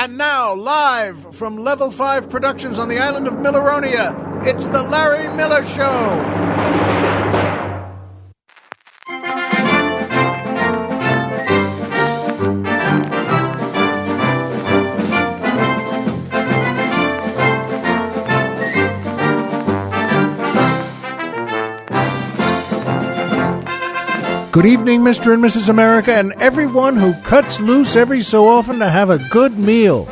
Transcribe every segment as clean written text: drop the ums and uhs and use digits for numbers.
And now, live from Level 5 Productions on the island of Milleronia, it's The Larry Miller Show. Good evening, Mr. and Mrs. America, and everyone who cuts loose every so often to have a good meal.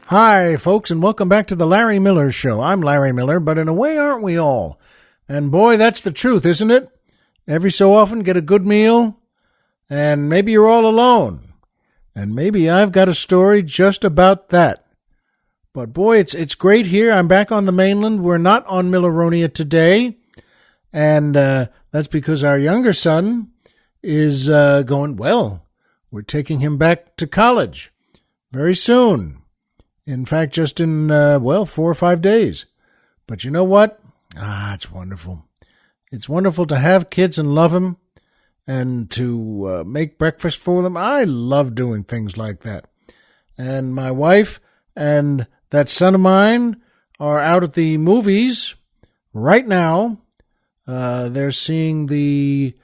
Hi, folks, and welcome back to the Larry Miller Show. I'm Larry Miller, but in a way, aren't we all? And boy, that's the truth, isn't it? Every so often, get a good meal, and maybe you're all alone. And maybe I've got a story just about that. But boy, it's great here. I'm back on the mainland. We're not on Milleronia today. And that's because our younger son is going, well, we're taking him back to college very soon. In fact, just in, 4 or 5 days. But you know what? It's wonderful. It's wonderful to have kids and love them and to make breakfast for them. I love doing things like that. And my wife and that son of mine are out at the movies right now. They're seeing the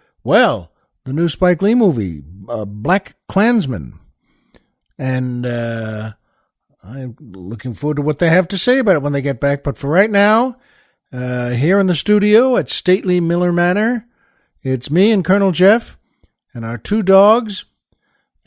new Spike Lee movie, Black Klansman. And I'm looking forward to what they have to say about it when they get back. But for right now, here in the studio at stately Miller Manor, it's me and Colonel Jeff and our 2 dogs.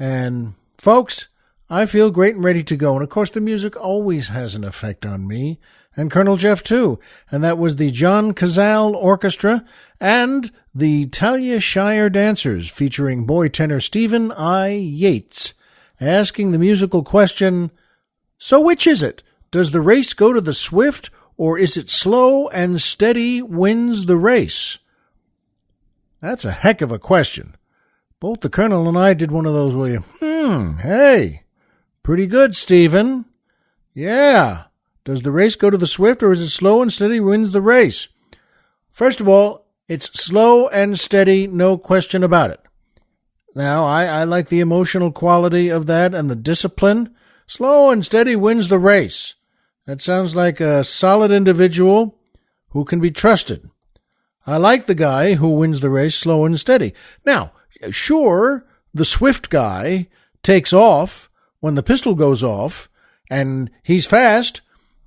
And folks, I feel great and ready to go. And, of course, the music always has an effect on me, and Colonel Jeff, too. And that was the John Cazale Orchestra and the Talia Shire Dancers, featuring boy tenor Stephen I. Yates, asking the musical question, so which is it? Does the race go to the swift, or is it slow and steady wins the race? That's a heck of a question. Both the Colonel and I did one of those where you, hey. Pretty good, Stephen. Yeah. Does the race go to the swift, or is it slow and steady wins the race? First of all, it's slow and steady, no question about it. Now, I like the emotional quality of that and the discipline. Slow and steady wins the race. That sounds like a solid individual who can be trusted. I like the guy who wins the race slow and steady. Now, sure, the swift guy takes off when the pistol goes off, and he's fast,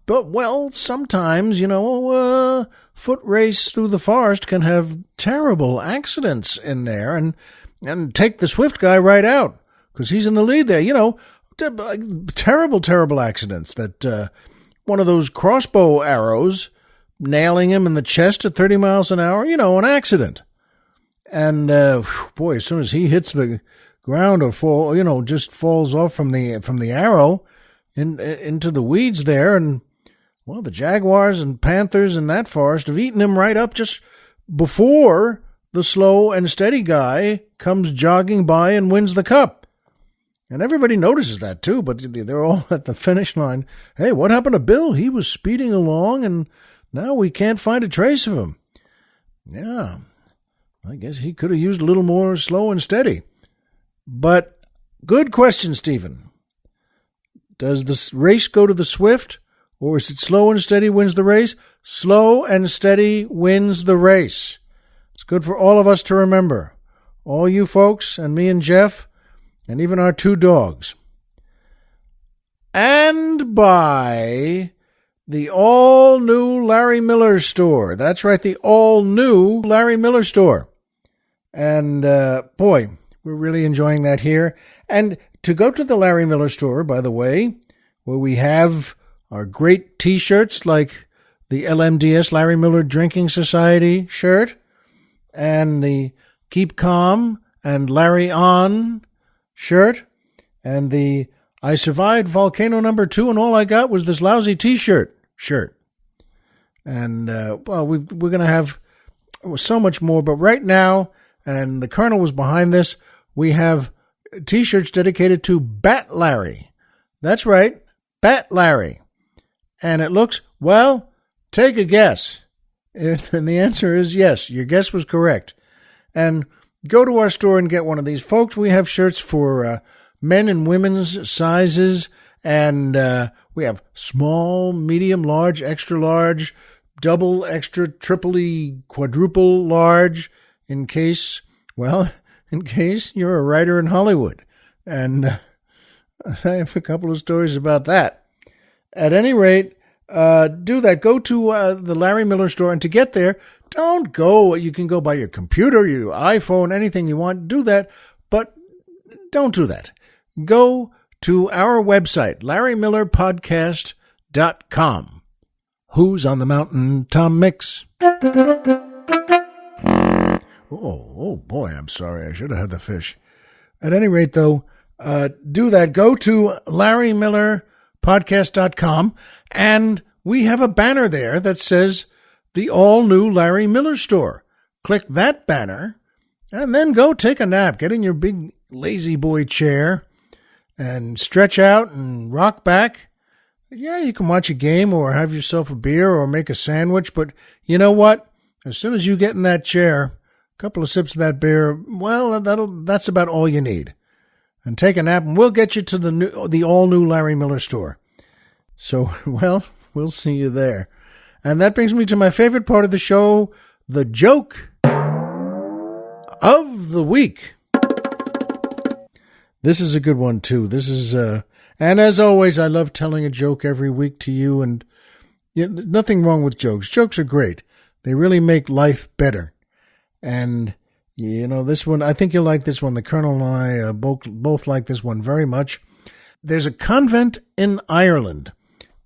but, well, sometimes, foot race through the forest can have terrible accidents in there, and take the swift guy right out, because he's in the lead there, terrible accidents that, one of those crossbow arrows nailing him in the chest at 30 miles an hour, an accident. And, boy, as soon as he hits the ground or just falls off from the arrow into the weeds there, and well, the jaguars and panthers in that forest have eaten him right up just before the slow and steady guy comes jogging by and wins the cup. And everybody notices that too, but they're all at the finish line. Hey, what happened to Bill? He was speeding along, and now we can't find a trace of him. Yeah, I guess he could have used a little more slow and steady. But good question, Stephen. Does the race go to the swift, or is it slow and steady wins the race? Slow and steady wins the race. It's good for all of us to remember. All you folks, and me and Jeff, and even our 2 dogs. And by the all-new Larry Miller store. That's right, the all-new Larry Miller store. And, boy, we're really enjoying that here. And to go to the Larry Miller store, by the way, where we have our great T-shirts like the LMDS Larry Miller Drinking Society shirt and the Keep Calm and Larry On shirt and the I Survived Volcano number 2 and all I got was this lousy T-shirt shirt. And, we're going to have so much more. But right now, and the Colonel was behind this, we have T-shirts dedicated to Bat Larry. That's right, Bat Larry. And it looks, well, take a guess. And the answer is yes, your guess was correct. And go to our store and get one of these. Folks, we have shirts for men and women's sizes, and we have small, medium, large, extra large, double, extra, triple, quadruple large, in case you're a writer in Hollywood. And I have a couple of stories about that. At any rate, do that. Go to the Larry Miller store, and to get there, don't go. You can go by your computer, your iPhone, anything you want. Do that, but don't do that. Go to our website, LarryMillerPodcast.com. Who's on the mountain? Tom Mix. Oh boy, I'm sorry. I should have had the fish. At any rate, though, do that. Go to LarryMillerPodcast.com, and we have a banner there that says the all-new Larry Miller Store. Click that banner, and then go take a nap. Get in your big lazy boy chair and stretch out and rock back. Yeah, you can watch a game or have yourself a beer or make a sandwich, but you know what? As soon as you get in that chair, a couple of sips of that beer, well, that's about all you need. And take a nap, and we'll get you to the all-new Larry Miller Store. So, well, we'll see you there. And that brings me to my favorite part of the show, the joke of the week. This is a good one, too. This is, and as always, I love telling a joke every week to you, and nothing wrong with jokes. Jokes are great. They really make life better. And, this one, I think you'll like this one. The Colonel and I both like this one very much. There's a convent in Ireland,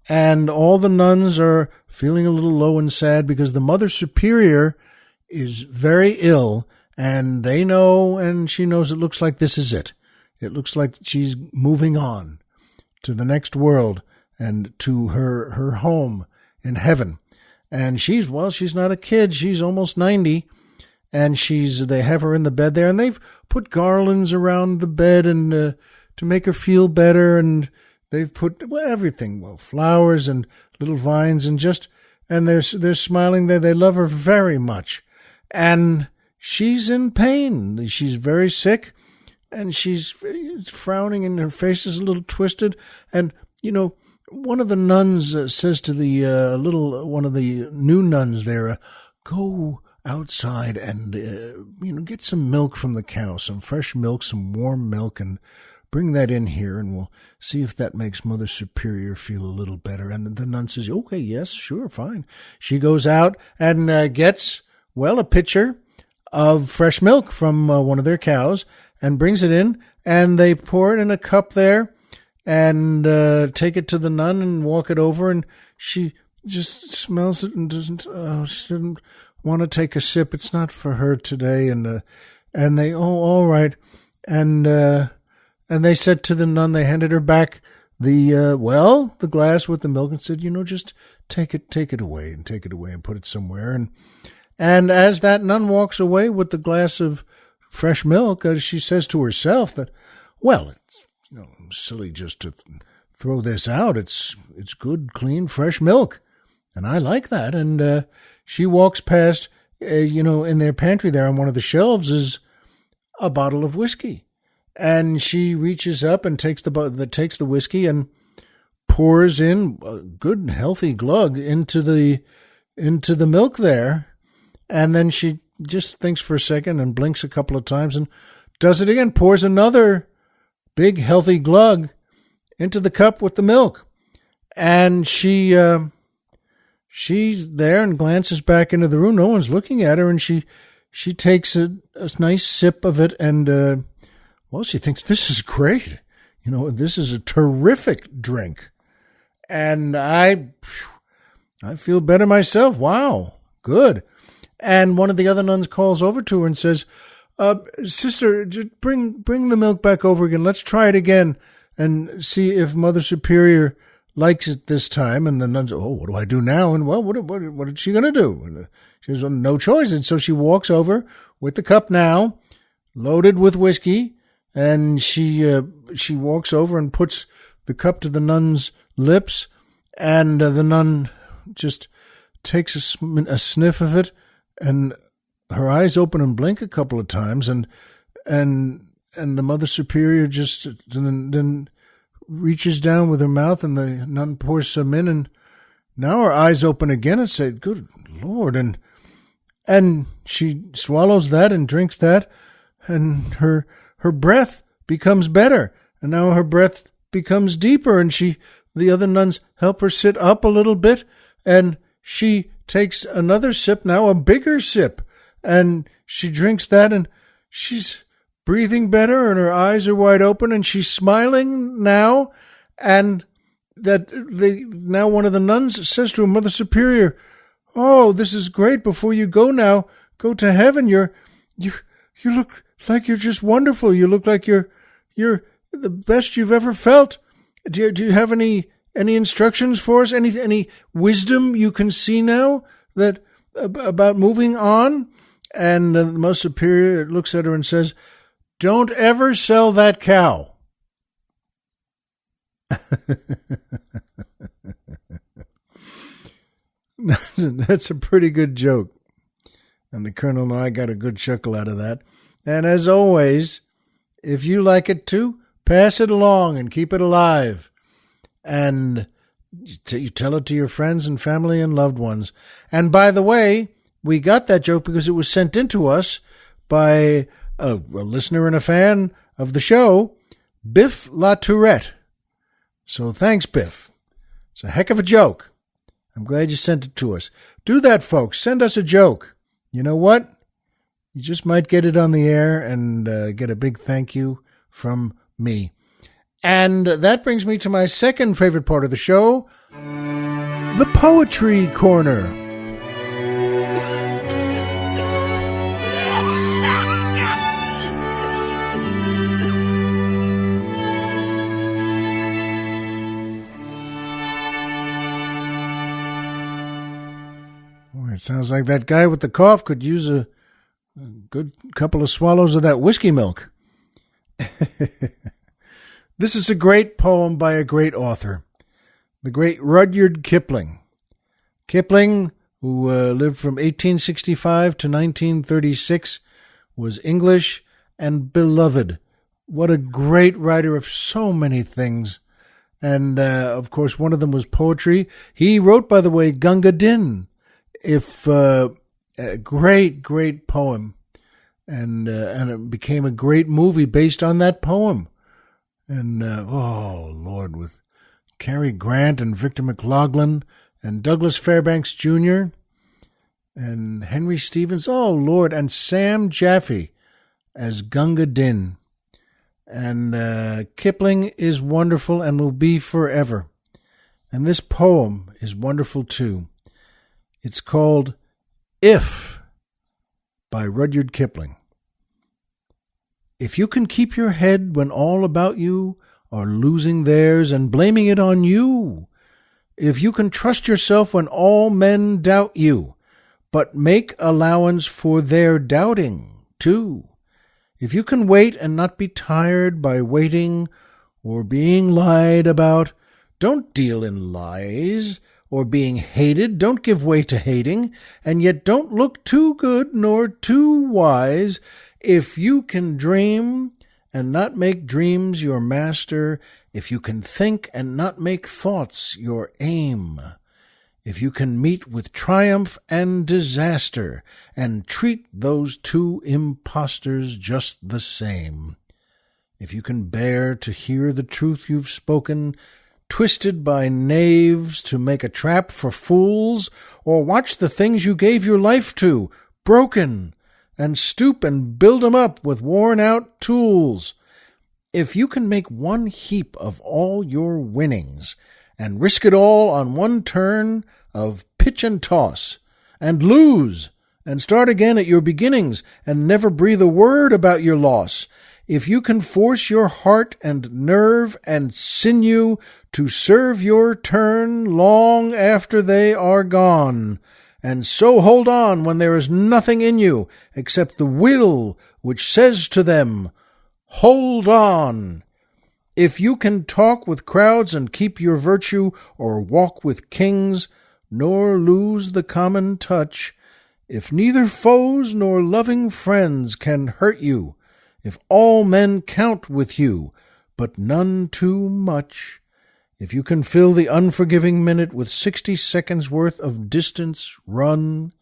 and all the nuns are feeling a little low and sad because the Mother Superior is very ill, and they know, and she knows it looks like this is it. It looks like she's moving on to the next world and to her home in heaven. And she's not a kid. She's almost 90. And they have her in the bed there, and they've put garlands around the bed and to make her feel better. And they've put everything, flowers and little vines, and they're smiling there. They love her very much. And she's in pain. She's very sick. And she's frowning, and her face is a little twisted. And, one of the nuns says to one of the new nuns there, go outside and, get some milk from the cow, some fresh milk, some warm milk, and bring that in here, and we'll see if that makes Mother Superior feel a little better. And the nun says, okay, yes, sure, fine. She goes out and gets, a pitcher of fresh milk from one of their cows, and brings it in, and they pour it in a cup there, and take it to the nun and walk it over, and she just smells it and she didn't want to take a sip. It's not for her today. And they, all right. And they said to the nun, they handed her back the glass with the milk, and said, just take it away and put it somewhere. And as that nun walks away with the glass of fresh milk, she says to herself that, it's silly just to throw this out. It's good, clean, fresh milk, and I like that. And she walks past, in their pantry there on one of the shelves is a bottle of whiskey, and she reaches up and takes the whiskey and pours in a good, healthy glug into the milk there, and then she just thinks for a second and blinks a couple of times and does it again, pours another big, healthy glug into the cup with the milk. And she's there and glances back into the room. No one's looking at her, and she takes a nice sip of it, and, she thinks, this is great. This is a terrific drink. And I feel better myself. Wow, good. And one of the other nuns calls over to her and says, sister, just bring the milk back over again. Let's try it again and see if Mother Superior likes it this time. And the nuns, what do I do now? And what is she going to do? And she has no choice. And so she walks over with the cup now, loaded with whiskey, and she walks over and puts the cup to the nun's lips, and the nun just takes a sniff of it and her eyes open and blink a couple of times, and the Mother Superior just then reaches down with her mouth, and the nun pours some in, and now her eyes open again and say, "Good Lord!" And she swallows that and drinks that, and her breath becomes better, and now her breath becomes deeper, and the other nuns help her sit up a little bit, and she takes another sip, now a bigger sip, and she drinks that, and she's breathing better, and her eyes are wide open, and she's smiling now, and now one of the nuns says to her, "Mother Superior, oh, this is great. Before you go now, go to heaven. You look like you're just wonderful. You look like you're the best you've ever felt. Do you have any instructions for us? Any wisdom you can see now that about moving on?" And the Most Superior looks at her and says, "Don't ever sell that cow." That's a pretty good joke. And the Colonel and I got a good chuckle out of that. And as always, if you like it too, pass it along and keep it alive. And you tell it to your friends and family and loved ones. And by the way, we got that joke because it was sent in to us by a listener and a fan of the show, Biff La Tourette. So thanks, Biff. It's a heck of a joke. I'm glad you sent it to us. Do that, folks. Send us a joke. You know what? You just might get it on the air and get a big thank you from me. And that brings me to my second favorite part of the show, the Poetry Corner. It sounds like that guy with the cough could use a good couple of swallows of that whiskey milk. This is a great poem by a great author, the great Rudyard Kipling. Kipling, who lived from 1865 to 1936, was English and beloved. What a great writer of so many things. And, of course, one of them was poetry. He wrote, by the way, Gunga Din. A great poem, and it became a great movie based on that poem. And oh Lord, with Cary Grant and Victor McLaglen and Douglas Fairbanks Jr. and Henry Stevens, oh Lord, and Sam Jaffe as Gunga Din. And Kipling is wonderful and will be forever. And this poem is wonderful too. It's called If by Rudyard Kipling. If you can keep your head when all about you are losing theirs and blaming it on you, if you can trust yourself when all men doubt you, but make allowance for their doubting too, if you can wait and not be tired by waiting or being lied about, don't deal in lies, or being hated, don't give way to hating, and yet don't look too good nor too wise. If you can dream and not make dreams your master, if you can think and not make thoughts your aim, if you can meet with triumph and disaster, and treat those two impostors just the same, if you can bear to hear the truth you've spoken, twisted by knaves to make a trap for fools, or watch the things you gave your life to, broken, and stoop and build 'em up with worn-out tools. If you can make one heap of all your winnings, and risk it all on one turn of pitch and toss, and lose, and start again at your beginnings, and never breathe a word about your loss, if you can force your heart and nerve and sinew to serve your turn long after they are gone, and so hold on when there is nothing in you except the will which says to them, hold on. If you can talk with crowds and keep your virtue, or walk with kings, nor lose the common touch, If neither foes nor loving friends can hurt you, if all men count with you, but none too much, if you can fill the unforgiving minute with 60 seconds worth of distance run,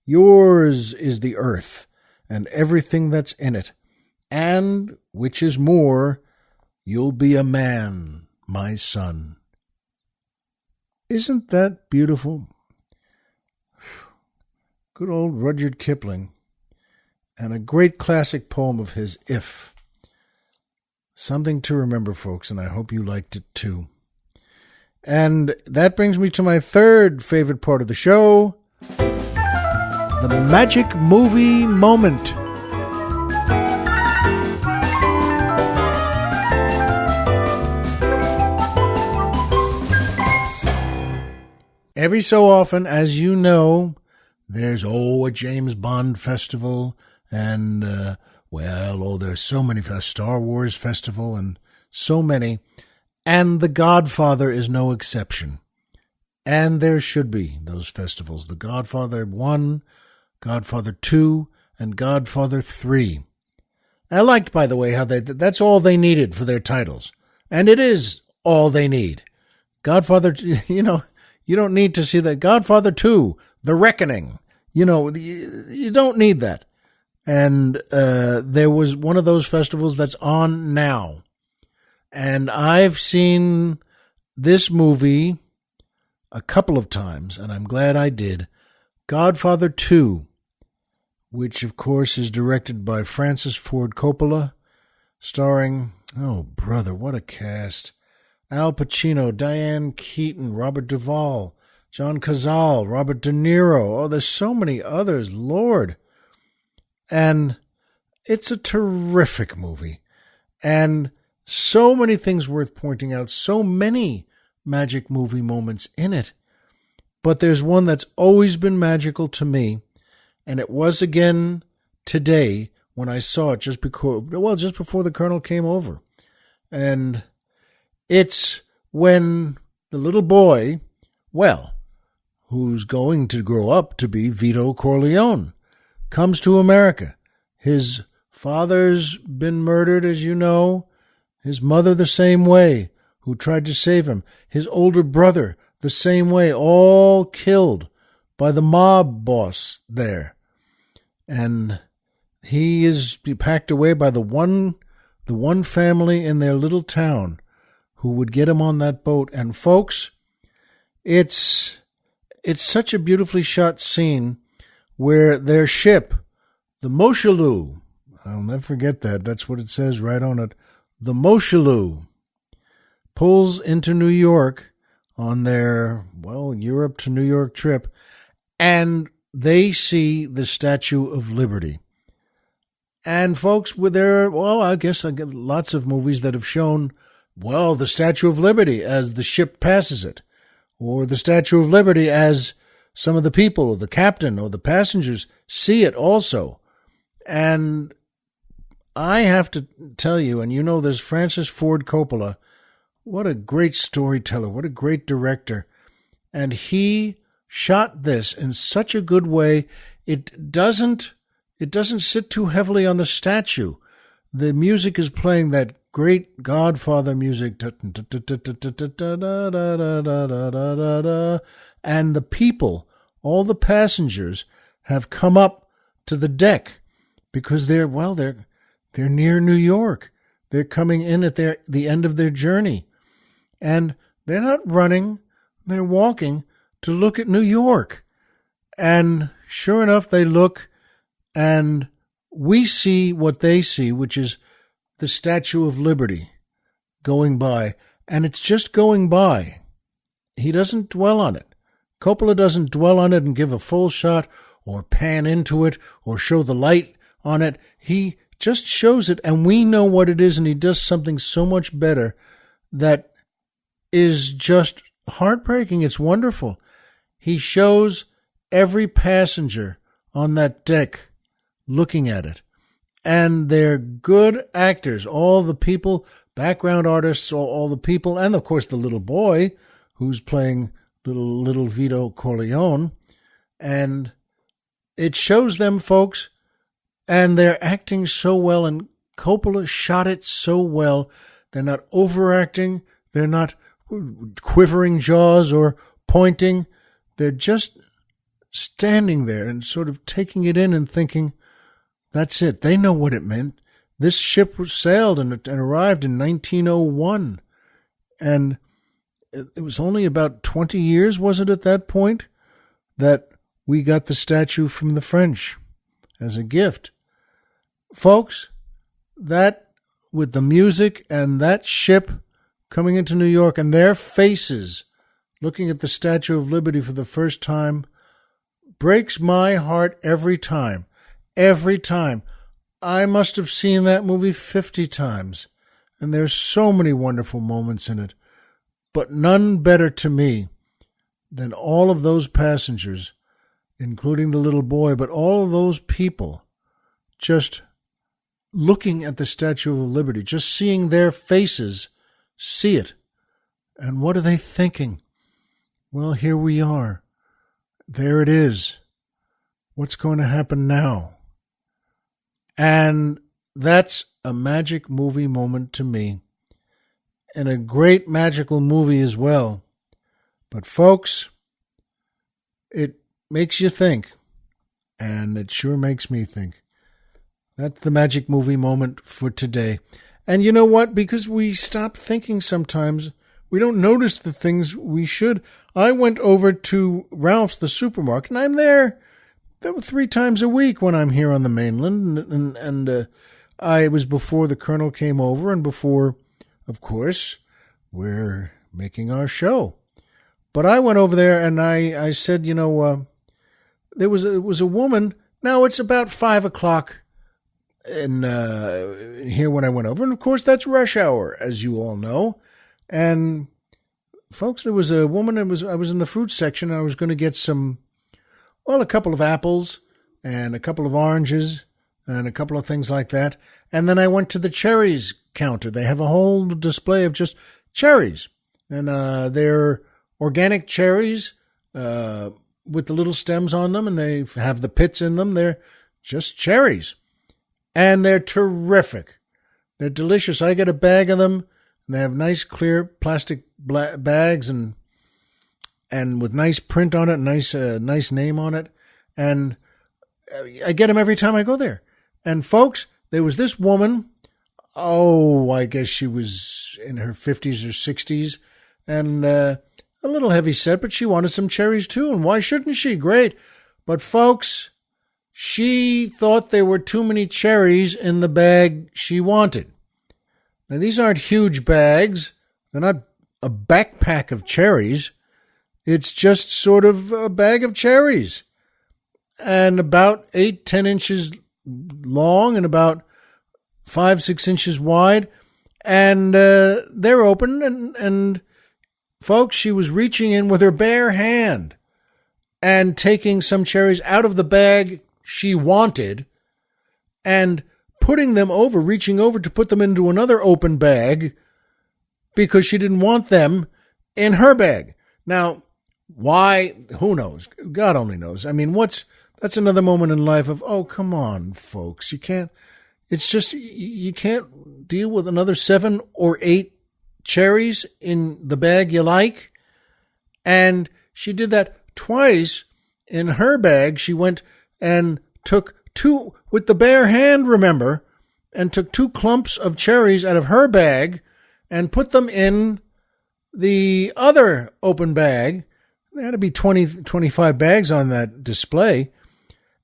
yours is the earth and everything that's in it, and, which is more, you'll be a man, my son. Isn't that beautiful? Good old Rudyard Kipling, and a great classic poem of his, If. Something to remember, folks, and I hope you liked it too. And that brings me to my third favorite part of the show, the magic movie moment. Every so often, as you know, there's, a James Bond festival, and, there's so many, Star Wars festival, and so many, and The Godfather is no exception. And there should be those festivals. The Godfather 1, Godfather 2, and Godfather 3. I liked, by the way, how that's all they needed for their titles. And it is all they need. Godfather, you don't need to see that. Godfather 2, The Reckoning. You don't need that. And there was one of those festivals that's on now. And I've seen this movie a couple of times, and I'm glad I did. Godfather 2, which, of course, is directed by Francis Ford Coppola, starring, oh, brother, what a cast. Al Pacino, Diane Keaton, Robert Duvall, John Cazale, Robert De Niro. Oh, there's so many others, Lord. And it's a terrific movie. And so many things worth pointing out, so many magic movie moments in it. But there's one that's always been magical to me, and it was again today when I saw it just before the Colonel came over. And it's when the little boy, who's going to grow up to be Vito Corleone, comes to America. His father's been murdered, as you know. His mother the same way, who tried to save him. His older brother the same way, all killed by the mob boss there. And he is packed away by the one family in their little town who would get him on that boat. And folks, it's such a beautifully shot scene where their ship, the Moshulu, I'll never forget that. That's what it says right on it. The Moshulu pulls into New York on their, Europe to New York trip, and they see the Statue of Liberty. And folks, I guess I get lots of movies that have shown, the Statue of Liberty as the ship passes it, or the Statue of Liberty as some of the people, or the captain, or the passengers see it also. And I have to tell you, and there's Francis Ford Coppola. What a great storyteller. What a great director. And he shot this in such a good way. It doesn't sit too heavily on the statue. The music is playing that great Godfather music. And the people, all the passengers, have come up to the deck because they're near New York. They're coming in at the end of their journey. And they're not running, they're walking to look at New York. And sure enough, they look, and we see what they see, which is the Statue of Liberty going by. And it's just going by. He doesn't dwell on it. Coppola doesn't dwell on it and give a full shot or pan into it or show the light on it. He just shows it, and we know what it is, and he does something so much better that is just heartbreaking. It's wonderful. He shows every passenger on that deck looking at it, and they're good actors. All the people, background artists, all the people, and of course the little boy who's playing little Vito Corleone, and it shows them, folks, and they're acting so well, and Coppola shot it so well. They're not overacting. They're not quivering jaws or pointing. They're just standing there and sort of taking it in and thinking, that's it. They know what it meant. This ship sailed and arrived in 1901. And it was only about 20 years, was it, at that point, that we got the statue from the French as a gift. Folks, that with the music and that ship coming into New York and their faces looking at the Statue of Liberty for the first time breaks my heart every time. Every time. I must have seen that movie 50 times, and there's so many wonderful moments in it, but none better to me than all of those passengers, including the little boy, but all of those people just looking at the Statue of Liberty, just seeing their faces see it. And what are they thinking? Well, here we are. There it is. What's going to happen now? And that's a magic movie moment to me. And a great magical movie as well. But folks, it makes you think. And it sure makes me think. That's the magic movie moment for today. And you know what? Because we stop thinking sometimes, we don't notice the things we should. I went over to Ralph's, the supermarket, and I'm there 3 times a week when I'm here on the mainland. And I was before the Colonel came over and before, of course, we're making our show. But I went over there and I said, there was a woman. Now it's about 5 o'clock in here when I went over. And of course, that's rush hour, as you all know. And folks, there was a woman. I was in the fruit section. I was going to get a couple of apples and a couple of oranges and a couple of things like that. And then I went to the cherries counter. They have a whole display of just cherries. And they're organic cherries with the little stems on them, and they have the pits in them. They're just cherries. And they're terrific. They're delicious. I get a bag of them, and they have nice clear plastic bags and with nice print on it, nice name on it. And I get them every time I go there. And folks, there was this woman, I guess she was in her 50s or 60s, and a little heavy set, but she wanted some cherries too, and why shouldn't she? Great. But folks, she thought there were too many cherries in the bag she wanted. Now, these aren't huge bags. They're not a backpack of cherries. It's just sort of a bag of cherries. And about 8-10 inches long and about 5-6 inches wide. And they're open. And folks, she was reaching in with her bare hand and taking some cherries out of the bag she wanted and putting them over, reaching over to put them into another open bag because she didn't want them in her bag. Now, why? Who knows? God only knows. I mean, that's another moment in life of, oh, come on, folks. You can't deal with another 7 or 8 cherries in the bag you like. And she did that twice in her bag. She went and took 2 with the bare hand, remember, and took 2 clumps of cherries out of her bag and put them in the other open bag. There had to be 25 bags on that display.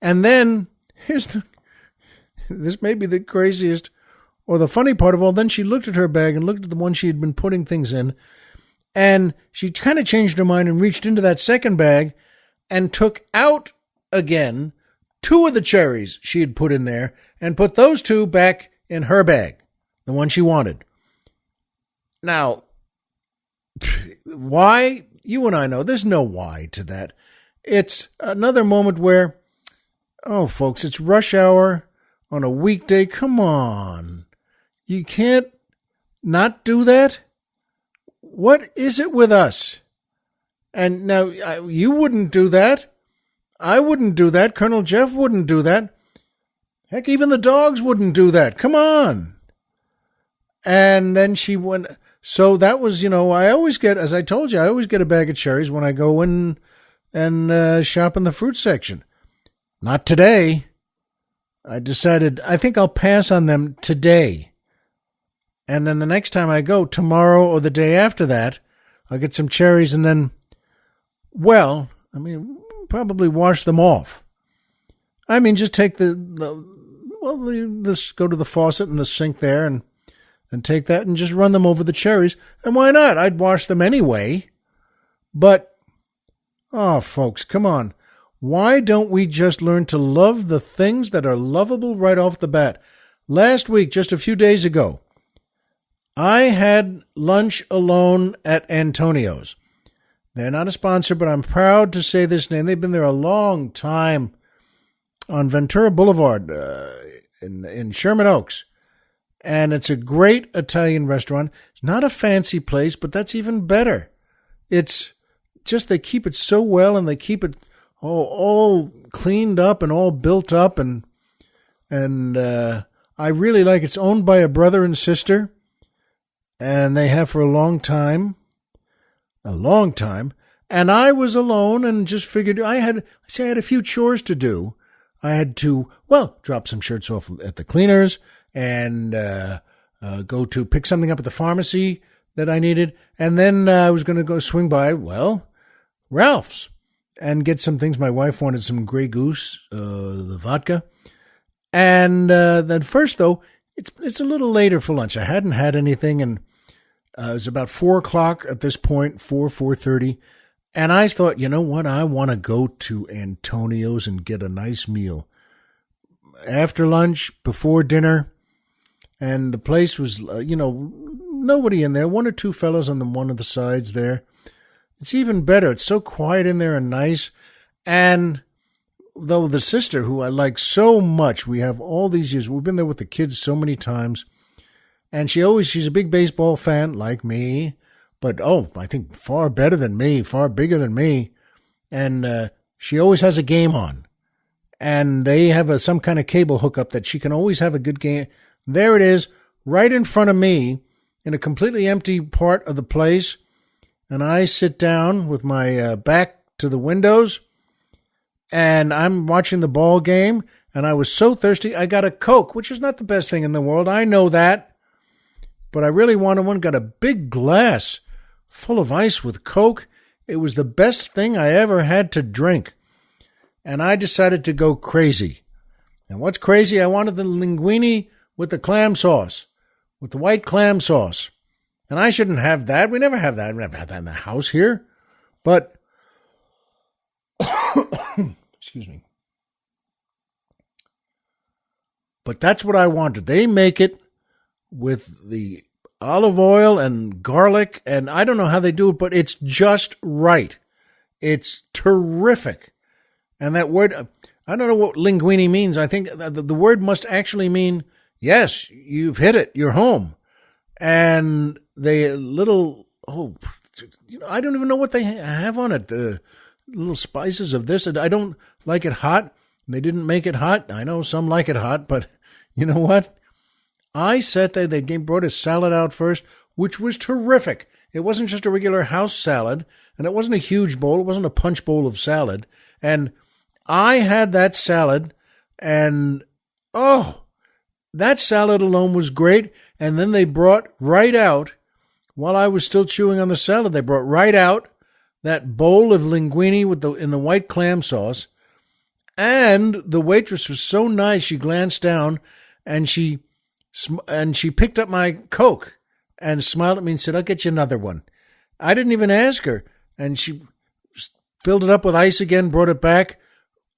And then, this may be the craziest or the funny part of all. Then she looked at her bag and looked at the one she had been putting things in. And she kind of changed her mind and reached into that second bag and took out again 2 of the cherries she had put in there and put those 2 back in her bag, the one she wanted. Now, why? You and I know there's no why to that. It's another moment where, oh, folks, it's rush hour on a weekday. Come on. You can't not do that? What is it with us? And now, you wouldn't do that. I wouldn't do that. Colonel Jeff wouldn't do that. Heck, even the dogs wouldn't do that. Come on. And then she went. So that was, I always get, as I told you, I always get a bag of cherries when I go in and shop in the fruit section. Not today. I decided, I think I'll pass on them today. And then the next time I go, tomorrow or the day after that, I'll get some cherries and then, probably wash them off. Just take go to the faucet and the sink there and take that and just run them over the cherries. And why not? I'd wash them anyway. But, folks, come on. Why don't we just learn to love the things that are lovable right off the bat? Last week, just a few days ago, I had lunch alone at Antonio's. They're not a sponsor, but I'm proud to say this name. They've been there a long time on Ventura Boulevard in Sherman Oaks. And it's a great Italian restaurant. It's not a fancy place, but that's even better. It's just they keep it so well, and they keep it all cleaned up and all built up. And I really like it. It's owned by a brother and sister, and they have for a long time. And I was alone and just figured I had a few chores to do. I had to, drop some shirts off at the cleaners and go to pick something up at the pharmacy that I needed. And then I was going to go swing by, Ralph's and get some things. My wife wanted some Grey Goose, the vodka. And then first, though, it's a little later for lunch. I hadn't had anything, and it was about 4 o'clock at this point, 4:30. And I thought, you know what? I want to go to Antonio's and get a nice meal. After lunch, before dinner, and the place was, nobody in there. 1 or 2 fellows on one of the sides there. It's even better. It's so quiet in there and nice. And though the sister, who I like so much, we have all these years, we've been there with the kids so many times. And she's a big baseball fan, like me, but I think far better than me, far bigger than me. And she always has a game on. And they have some kind of cable hookup that she can always have a good game. There it is, right in front of me, in a completely empty part of the place. And I sit down with my back to the windows, and I'm watching the ball game. And I was so thirsty, I got a Coke, which is not the best thing in the world. I know that. But I really wanted one. Got a big glass full of ice with Coke. It was the best thing I ever had to drink. And I decided to go crazy. And what's crazy? I wanted the linguine with the clam sauce, with the white clam sauce. And I shouldn't have that. We never have that. We never had that in the house here. But, excuse me. But that's what I wanted. They make it with the olive oil and garlic, and I don't know how they do it, but it's just right. It's terrific. And that word, I don't know what linguine means. I think the word must actually mean, yes, you've hit it, you're home. And they I don't even know what they have on it. The little spices of this. I don't like it hot. They didn't make it hot. I know some like it hot, but you know what? I sat there, they brought a salad out first, which was terrific. It wasn't just a regular house salad, and it wasn't a huge bowl. It wasn't a punch bowl of salad. And I had that salad, and that salad alone was great. And then they brought right out, while I was still chewing on the salad, they brought right out that bowl of linguine in the white clam sauce. And the waitress was so nice, she glanced down, and she picked up my Coke and smiled at me and said, I'll get you another one. I didn't even ask her. And she filled it up with ice again, brought it back.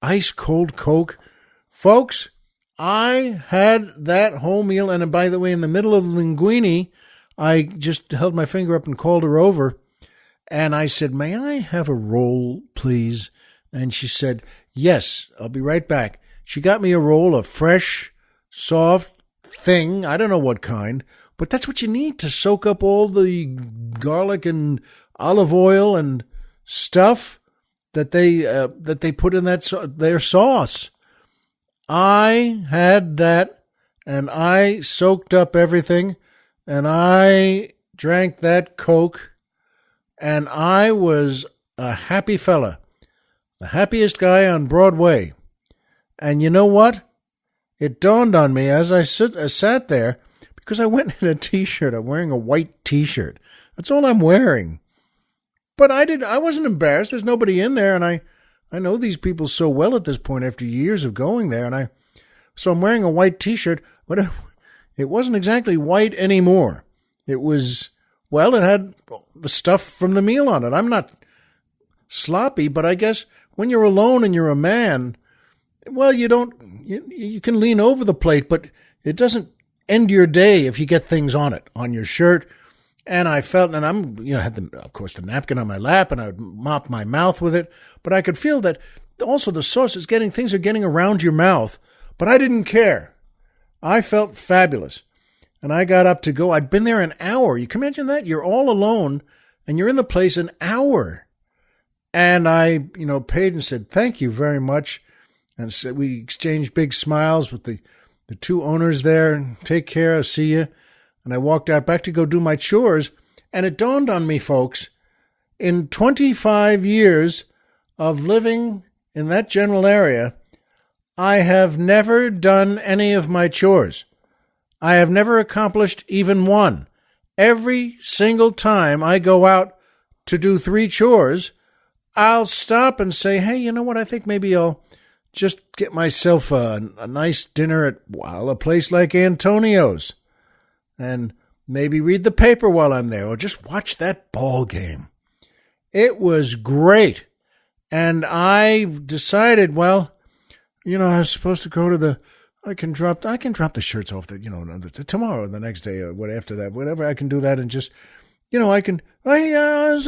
Ice cold Coke. Folks, I had that whole meal. And by the way, in the middle of the linguine, I just held my finger up and called her over. And I said, may I have a roll, please? And she said, yes, I'll be right back. She got me a roll of fresh, soft thing. I don't know what kind, but that's what you need to soak up all the garlic and olive oil and stuff. that they put in their sauce. I had that, and I soaked up everything, and I drank that Coke, and I was a happy fella, the happiest guy on Broadway. And you know what? It dawned on me as I sat there, because I went in a T-shirt. I'm wearing a white T-shirt. That's all I'm wearing. But I wasn't embarrassed. There's nobody in there, and I know these people so well at this point after years of going there, so I'm wearing a white T-shirt, but it wasn't exactly white anymore. It was, well, it had the stuff from the meal on it. I'm not sloppy, but I guess when you're alone and you're a man, well, you can lean over the plate, but it doesn't end your day if you get things on it, on your shirt. And I felt, and had of course the napkin on my lap, and I would mop my mouth with it, but I could feel that also the sauce things are getting around your mouth, but I didn't care. I felt fabulous. And I got up to go. I'd been there an hour. You can imagine that? You're all alone, and you're in the place an hour. And I, paid and said, thank you very much. And so we exchanged big smiles with the two owners there. Take care. I'll see you. And I walked out back to go do my chores. And it dawned on me, folks, in 25 years of living in that general area, I have never done any of my chores. I have never accomplished even one. Every single time I go out to do 3 chores, I'll stop and say, hey, you know what? I think maybe I'll just get myself a nice dinner at a place like Antonio's, and maybe read the paper while I'm there, or just watch that ball game. It was great. And I decided, well, I was supposed to go to I can drop the shirts off tomorrow, the next day, or after that, whatever. I can do that and just, I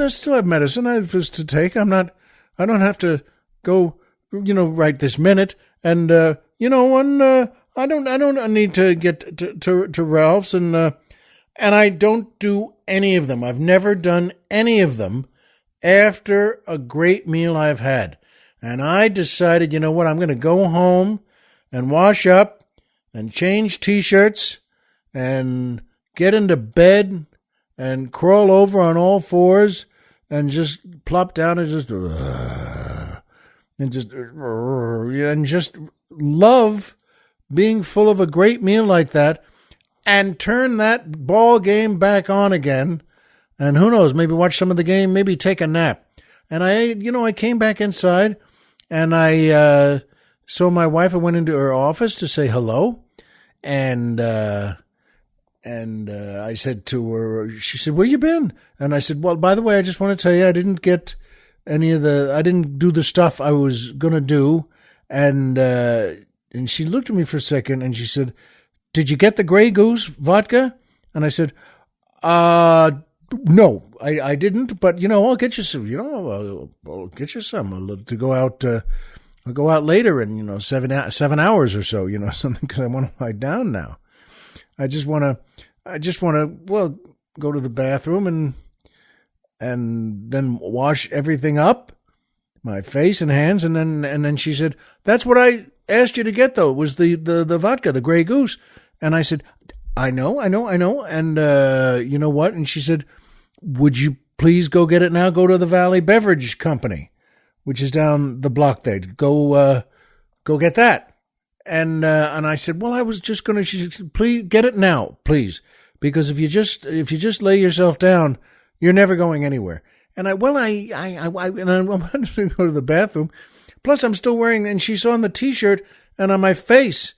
still have medicine I have to take. I don't have to go, right this minute. And, I don't need to get to Ralph's, and I don't do any of them. I've never done any of them after a great meal I've had. And I decided, you know what, I'm going to go home and wash up and change T-shirts and get into bed and crawl over on all fours and just plop down and just love being full of a great meal like that, and turn that ball game back on again. And who knows, maybe watch some of the game, maybe take a nap. And I came back inside, and I saw my wife. I went into her office to say hello, and I said to her, she said, where you been? And I said, well, by the way, I just want to tell you, I didn't get I didn't do the stuff I was going to do. And she looked at me for a second, and she said, did you get the Grey Goose vodka? And I said, no, I didn't, but, I'll get you some, I'll get you some to go out. I'll go out later in, 7 hours or so, something, because I want to lie down now. I just want to, well, go to the bathroom and then wash everything up, my face and hands. And then she said, that's what I asked you to get, though, was the vodka, the Grey Goose. And I said, I know. And, you know what? And she said, would you please go get it now? Go to the Valley Beverage Company, which is down the block there. Go get that. And I said, well, I was just going to, she said, please get it now, please. Because if you just lay yourself down, you're never going anywhere. And I wanted to go to the bathroom. Plus I'm still wearing, and she saw on the T-shirt and on my face,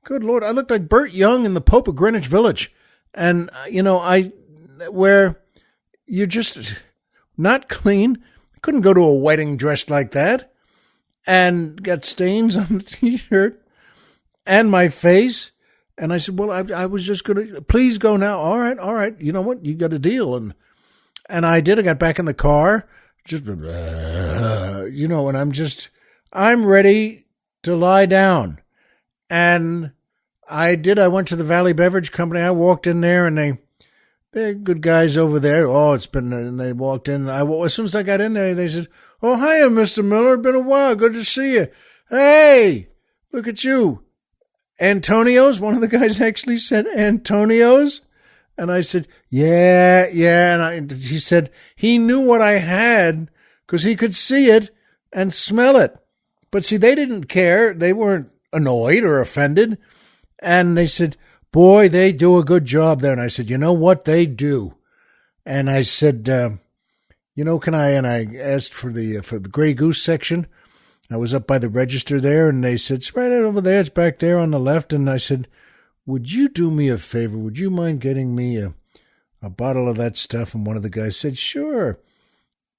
good Lord, I looked like Burt Young in The Pope of Greenwich Village. And, where you're just not clean. I couldn't go to a wedding dressed like that and got stains on the T-shirt and my face. And I said, well, I was just going to, please go now. All right. You know what? You got a deal. And I did. I got back in the car, just, and I'm ready to lie down. And I did. I went to the Valley Beverage Company. I walked in there, and they're good guys over there. And they walked in. As soon as I got in there, they said, Oh, hiya, Mr. Miller. Been a while. Good to see you. Hey, look at you. Antonio's? One of the guys actually said Antonio's. And I said, yeah. And he said he knew what I had because he could see it and smell it. But see, they didn't care. They weren't annoyed or offended. And they said, boy, they do a good job there. And I said, you know what? They do. And I said, can I? And I asked for the Grey Goose section. I was up by the register there, and they said, it's right over there. It's back there on the left. And I said, would you do me a favor? Would you mind getting me a bottle of that stuff? And one of the guys said, sure.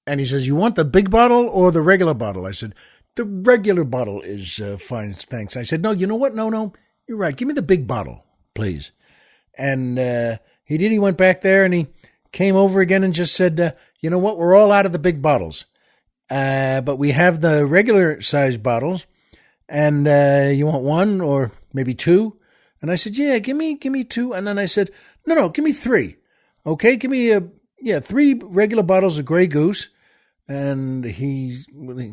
And he says, you want the big bottle or the regular bottle? I said, the regular bottle is fine, thanks. I said, no, you know what? No, you're right. Give me the big bottle, please. And he did. He went back there, and he came over again and just said, you know what? We're all out of the big bottles. But we have the regular size bottles. And you want one or maybe two? And I said, yeah, give me two. And then I said, no, give me three. Okay, give me 3 regular bottles of Grey Goose. And he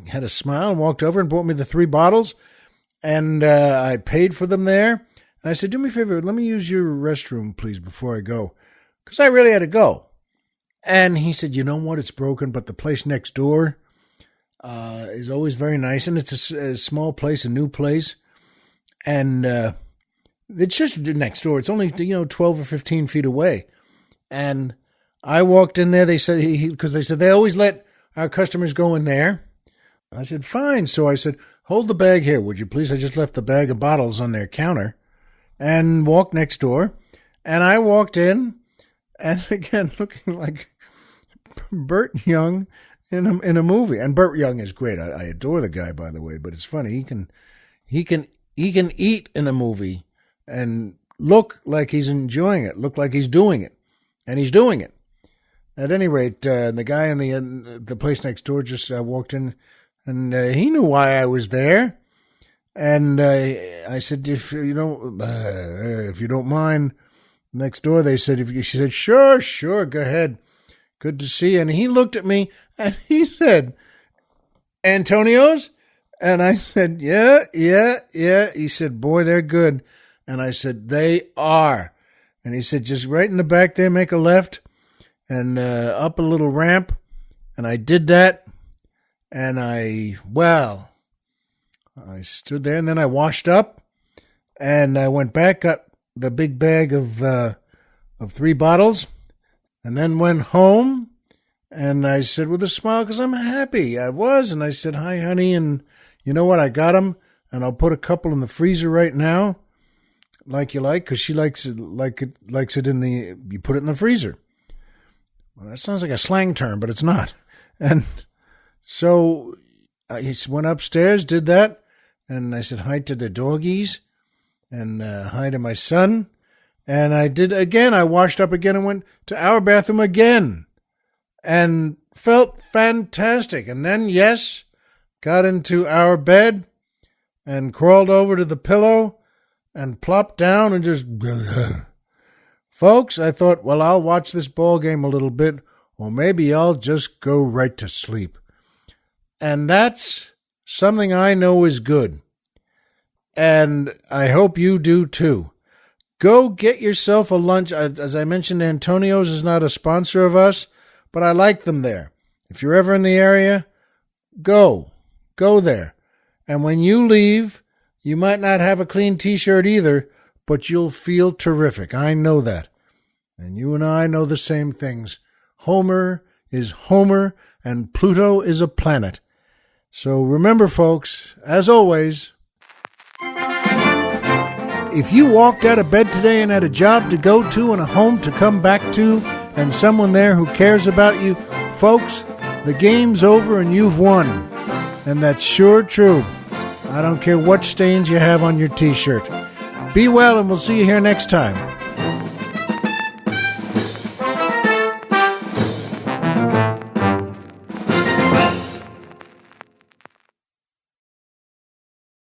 had a smile and walked over and brought me the 3 bottles. And I paid for them there. And I said, do me a favor, let me use your restroom, please, before I go. Because I really had to go. And he said, you know what, it's broken, but the place next door is always very nice. And it's a small place, a new place. And it's just next door. It's only, 12 or 15 feet away. And I walked in there. They said, because they said they always let our customers go in there. I said, fine. So I said, hold the bag here, would you please? I just left the bag of bottles on their counter and walked next door. And I walked in, and again, looking like Burt Young in a movie. And Burt Young is great. I adore the guy, by the way. But it's funny. He can eat in a movie and look like he's enjoying it, look like he's doing it, and he's doing it. At any rate, the guy in the place next door just walked in, and he knew why I was there. And I said, if you don't mind, next door, they said, she said, sure, go ahead. Good to see you. And he looked at me, and he said, Antonio's? And I said, yeah. He said, boy, they're good. And I said, they are. And he said, just right in the back there, make a left, and up a little ramp. And I did that. And I stood there, and then I washed up, and I went back, got the big bag of 3 bottles, and then went home. And I said with a smile, because I'm happy. I was. And I said, hi, honey. And you know what? I got them, and I'll put a couple in the freezer right now, like you like, because she likes it you put it in the freezer. Well, that sounds like a slang term, but it's not. And so I went upstairs, did that, and I said hi to the doggies and hi to my son. And I did again. I washed up again and went to our bathroom again and felt fantastic. And then, yes, got into our bed and crawled over to the pillow and plopped down and just... Folks, I thought, well, I'll watch this ball game a little bit, or maybe I'll just go right to sleep. And that's something I know is good. And I hope you do too. Go get yourself a lunch. As I mentioned, Antonio's is not a sponsor of us, but I like them there. If you're ever in the area, go there. And when you leave, you might not have a clean t-shirt either, but you'll feel terrific. I know that. And you and I know the same things. Homer is Homer, and Pluto is a planet. So remember, folks, as always, if you walked out of bed today and had a job to go to and a home to come back to and someone there who cares about you, folks, the game's over and you've won. And that's sure true. I don't care what stains you have on your t-shirt. Be well, and we'll see you here next time.